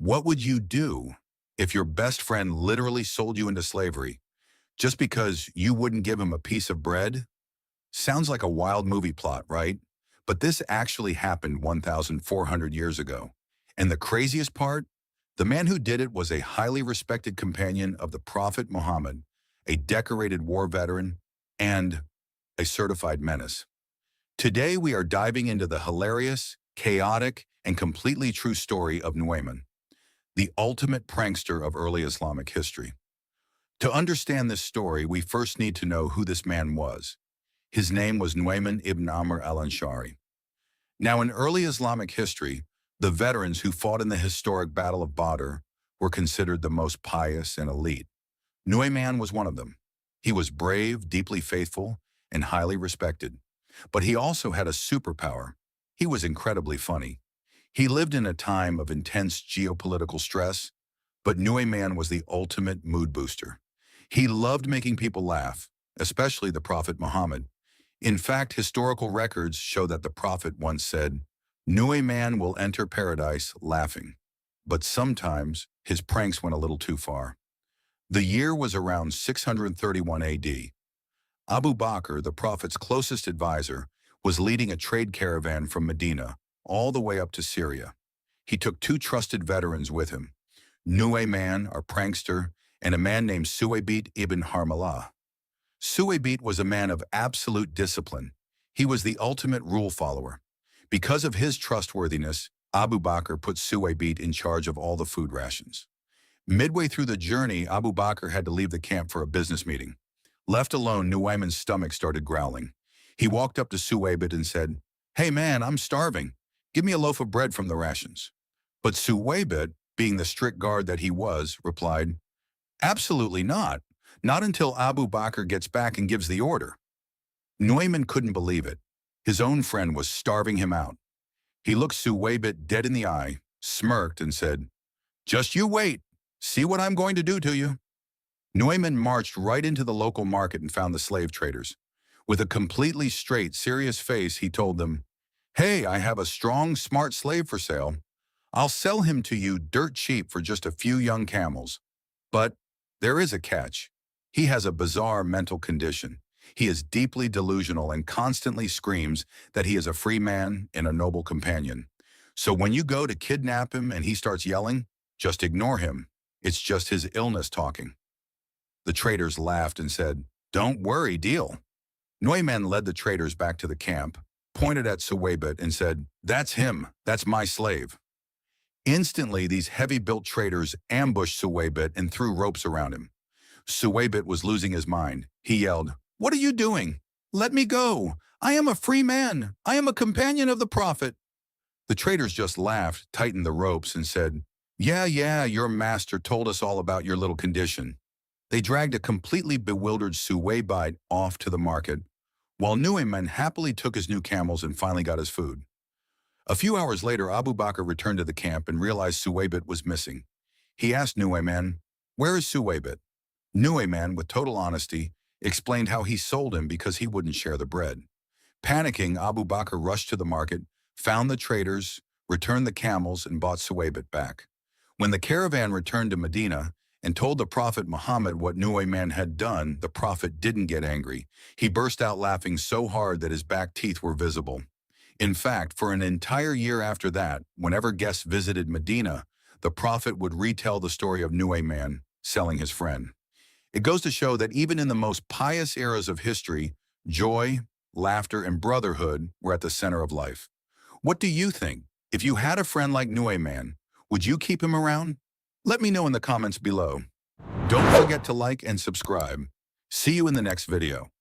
What would you do if your best friend literally sold you into slavery just because you wouldn't give him a piece of bread? Sounds like a wild movie plot, right? But this actually happened 1,400 years ago. And the craziest part? The man who did it was a highly respected companion of the Prophet Muhammad, a decorated war veteran, and a certified menace. Today we are diving into the hilarious, chaotic, and completely true story of Nuayman, the ultimate prankster of early Islamic history. To understand this story, we first need to know who this man was. His name was Nuayman ibn Amr al-Anshari. Now, in early Islamic history, the veterans who fought in the historic Battle of Badr were considered the most pious and elite. Nuayman was one of them. He was brave, deeply faithful, and highly respected. But he also had a superpower. He was incredibly funny. He lived in a time of intense geopolitical stress, but Nuayman was the ultimate mood booster. He loved making people laugh, especially the Prophet Muhammad. In fact, historical records show that the Prophet once said, "Nuayman will enter paradise laughing." But sometimes his pranks went a little too far. The year was around 631 AD. Abu Bakr, the Prophet's closest advisor, was leading a trade caravan from Medina all the way up to Syria. He took two trusted veterans with him, Nuayman, our prankster, and a man named Suwaybit ibn Harmalah. Suwaybit was a man of absolute discipline. He was the ultimate rule follower. Because of his trustworthiness, Abu Bakr put Suwaybit in charge of all the food rations. Midway through the journey, Abu Bakr had to leave the camp for a business meeting. Left alone, Nuayman's stomach started growling. He walked up to Suwaybit and said, "Hey man, I'm starving. Give me a loaf of bread from the rations." But Suwaybit, being the strict guard that he was, replied, "Absolutely not. Not until Abu Bakr gets back and gives the order." Nuayman couldn't believe it. His own friend was starving him out. He looked Suwaybit dead in the eye, smirked, and said, "Just you wait. See what I'm going to do to you." Nuayman marched right into the local market and found the slave traders. With a completely straight, serious face, he told them, "Hey, I have a strong, smart slave for sale. I'll sell him to you dirt cheap for just a few young camels. But there is a catch. He has a bizarre mental condition. He is deeply delusional and constantly screams that he is a free man and a noble companion. So when you go to kidnap him and he starts yelling, just ignore him. It's just his illness talking." The traders laughed and said, "Don't worry, deal." Nuayman led the traders back to the camp, pointed at Suwaybit and said, "That's him. That's my slave." Instantly, these heavy-built traders ambushed Suwaybit and threw ropes around him. Suwaybit was losing his mind. He yelled, "What are you doing? Let me go. I am a free man. I am a companion of the Prophet." The traders just laughed, tightened the ropes, and said, Yeah, your master told us all about your little condition." They dragged a completely bewildered Suwaybit off to the market, while Nuayman happily took his new camels and finally got his food. A few hours later, Abu Bakr returned to the camp and realized Suwaybit was missing. He asked Nuayman, "Where is Suwaybit?" Nuayman, with total honesty, explained how he sold him because he wouldn't share the bread. Panicking, Abu Bakr rushed to the market, found the traders, returned the camels, and bought Suwaybit back. When the caravan returned to Medina and told the Prophet Muhammad what Nuayman had done, the Prophet didn't get angry. He burst out laughing so hard that his back teeth were visible. In fact, for an entire year after that, whenever guests visited Medina, the Prophet would retell the story of Nuayman selling his friend. It goes to show that even in the most pious eras of history, joy, laughter, and brotherhood were at the center of life. What do you think? If you had a friend like Nuayman, would you keep him around? Let me know in the comments below. Don't forget to like and subscribe. See you in the next video.